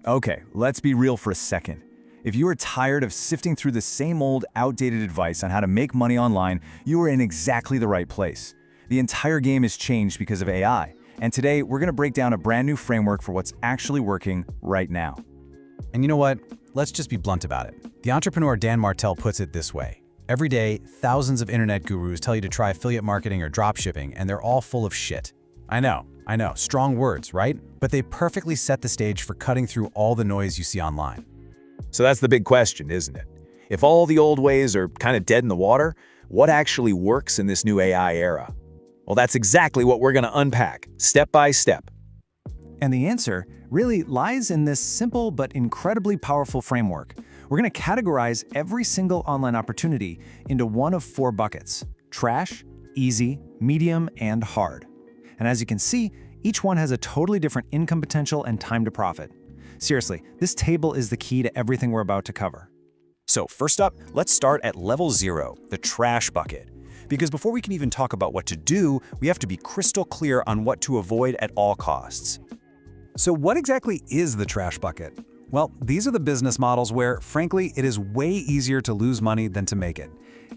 Okay, let's be real for a second. If you are tired of sifting through the same old, outdated advice on how to make money online, you are in exactly the right place. The entire game has changed because of AI, and today we're going to break down a brand new framework for what's actually working right now. And you know what? Let's just be blunt about it. The entrepreneur Dan Martell puts it this way. Every day, thousands of internet gurus tell you to try affiliate marketing or dropshipping, and they're all full of shit. I know, strong words, right? But they perfectly set the stage for cutting through all the noise you see online. So that's the big question, isn't it? If all the old ways are kind of dead in the water, what actually works in this new AI era? Well, that's exactly what we're going to unpack, step by step. And the answer really lies in this simple but incredibly powerful framework. We're going to categorize every single online opportunity into one of 4 buckets: trash, easy, medium, and hard. And as you can see, each one has a totally different income potential and time to profit. Seriously, this table is the key to everything we're about to cover. So first up, let's start at level 0, the trash bucket. Because before we can even talk about what to do, we have to be crystal clear on what to avoid at all costs. So what exactly is the trash bucket? Well, these are the business models where, frankly, it is way easier to lose money than to make it.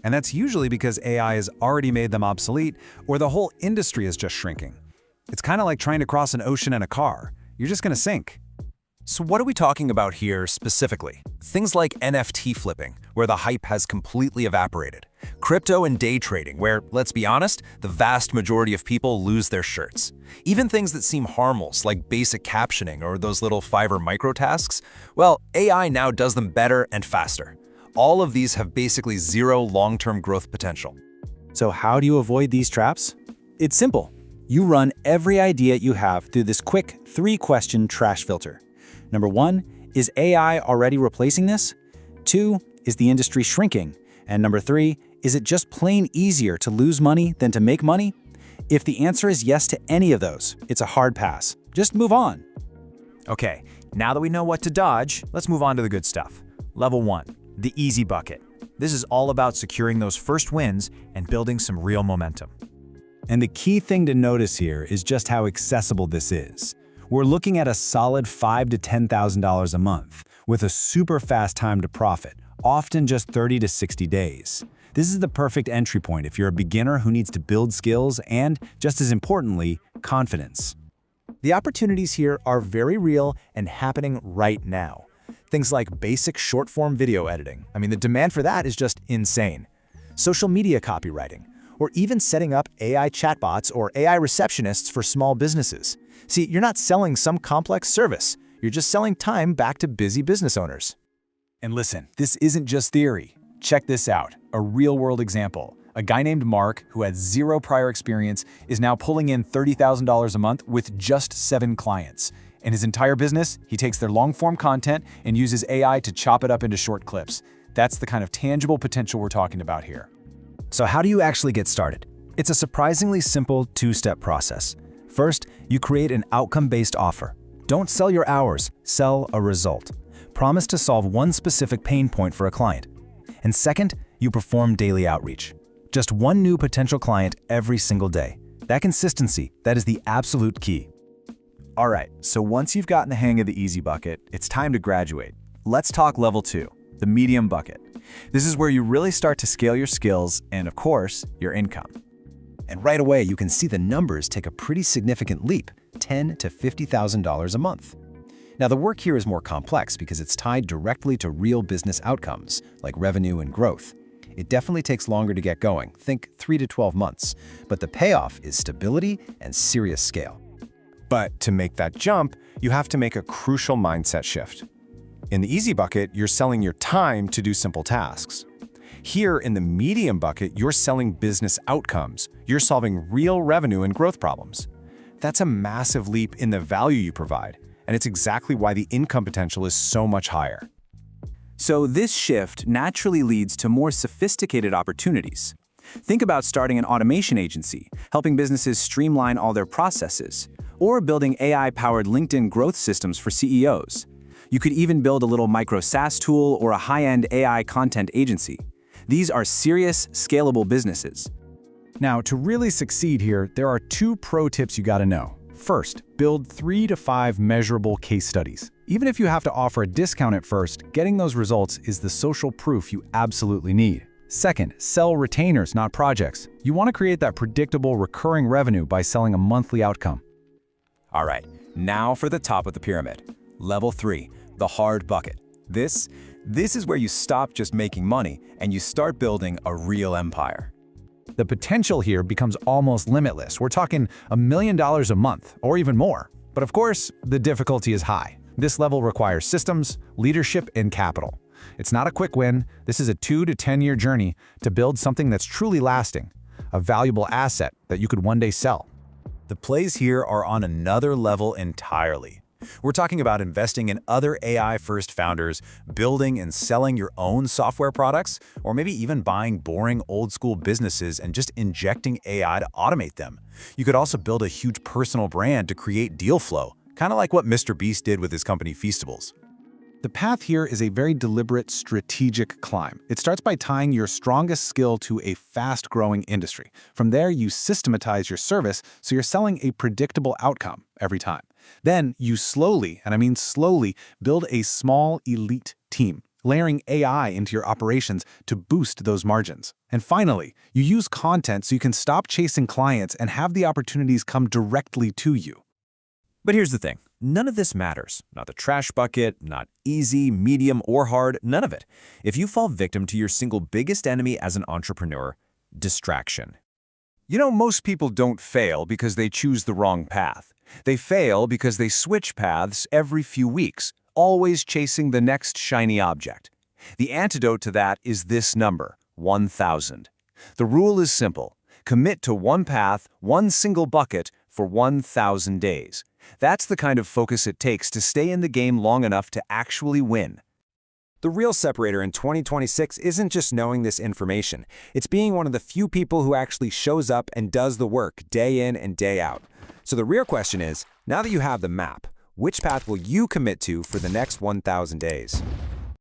And that's usually because AI has already made them obsolete, or the whole industry is just shrinking. It's kind of like trying to cross an ocean in a car. You're just going to sink. So what are we talking about here specifically? Things like NFT flipping, where the hype has completely evaporated. Crypto and day trading, where, let's be honest, the vast majority of people lose their shirts. Even things that seem harmless, like basic captioning or those little Fiverr microtasks, well, AI now does them better and faster. All of these have basically zero long-term growth potential. So how do you avoid these traps? It's simple. You run every idea you have through this quick 3-question trash filter. Number 1, is AI already replacing this? 2, is the industry shrinking? And number 3, is it just plain easier to lose money than to make money? If the answer is yes to any of those, it's a hard pass. Just move on. Okay, now that we know what to dodge, let's move on to the good stuff. Level 1, the easy bucket. This is all about securing those first wins and building some real momentum. And the key thing to notice here is just how accessible this is. We're looking at a solid $5,000 to $10,000 a month, with a super fast time to profit, often just 30 to 60 days. This is the perfect entry point if you're a beginner who needs to build skills and, just as importantly, confidence. The opportunities here are very real and happening right now. Things like basic short-form video editing. The demand for that is just insane. Social media copywriting, or even setting up AI chatbots or AI receptionists for small businesses. See, you're not selling some complex service. You're just selling time back to busy business owners. And listen, this isn't just theory. Check this out, a real-world example. A guy named Mark, who had 0 prior experience, is now pulling in $30,000 a month with just 7 clients. In his entire business, he takes their long-form content and uses AI to chop it up into short clips. That's the kind of tangible potential we're talking about here. So how do you actually get started? It's a surprisingly simple 2-step process. First, you create an outcome-based offer. Don't sell your hours, sell a result. Promise to solve one specific pain point for a client. And second, you perform daily outreach. Just one new potential client every single day. That consistency, that is the absolute key. All right, so once you've gotten the hang of the easy bucket, it's time to graduate. Let's talk level 2, the medium bucket. This is where you really start to scale your skills and, of course, your income. And right away, you can see the numbers take a pretty significant leap, $10,000 to $50,000 a month. Now, the work here is more complex because it's tied directly to real business outcomes, like revenue and growth. It definitely takes longer to get going, think 3 to 12 months, but the payoff is stability and serious scale. But to make that jump, you have to make a crucial mindset shift. In the easy bucket, you're selling your time to do simple tasks. Here in the medium bucket, you're selling business outcomes. You're solving real revenue and growth problems. That's a massive leap in the value you provide, and it's exactly why the income potential is so much higher. So this shift naturally leads to more sophisticated opportunities. Think about starting an automation agency, helping businesses streamline all their processes, or building AI-powered LinkedIn growth systems for CEOs. You could even build a little micro SaaS tool or a high-end AI content agency. These are serious, scalable businesses. Now, to really succeed here, there are 2 pro tips you gotta know. First, build 3 to 5 measurable case studies. Even if you have to offer a discount at first, getting those results is the social proof you absolutely need. Second, sell retainers, not projects. You want to create that predictable, recurring revenue by selling a monthly outcome. All right, now for the top of the pyramid. Level 3, the hard bucket. This is where you stop just making money and you start building a real empire. The potential here becomes almost limitless. We're talking $1 million a month, or even more. But of course, the difficulty is high. This level requires systems, leadership, and capital. It's not a quick win. This is a 2 to 10-year journey to build something that's truly lasting, a valuable asset that you could one day sell. The plays here are on another level entirely. We're talking about investing in other AI-first founders, building and selling your own software products, or maybe even buying boring old-school businesses and just injecting AI to automate them. You could also build a huge personal brand to create deal flow, kind of like what Mr. Beast did with his company Feastables. The path here is a very deliberate, strategic climb. It starts by tying your strongest skill to a fast-growing industry. From there, you systematize your service so you're selling a predictable outcome every time. Then you slowly, and I mean slowly, build a small, elite team, layering AI into your operations to boost those margins. And finally, you use content so you can stop chasing clients and have the opportunities come directly to you. But here's the thing. None of this matters. Not the trash bucket, not easy, medium, or hard, none of it. If you fall victim to your single biggest enemy as an entrepreneur, distraction. You know, most people don't fail because they choose the wrong path. They fail because they switch paths every few weeks, always chasing the next shiny object. The antidote to that is this number, 1,000. The rule is simple. Commit to one path, one single bucket, for 1,000 days. That's the kind of focus it takes to stay in the game long enough to actually win. The real separator in 2026 isn't just knowing this information. It's being one of the few people who actually shows up and does the work day in and day out. So the real question is, now that you have the map, which path will you commit to for the next 1,000 days?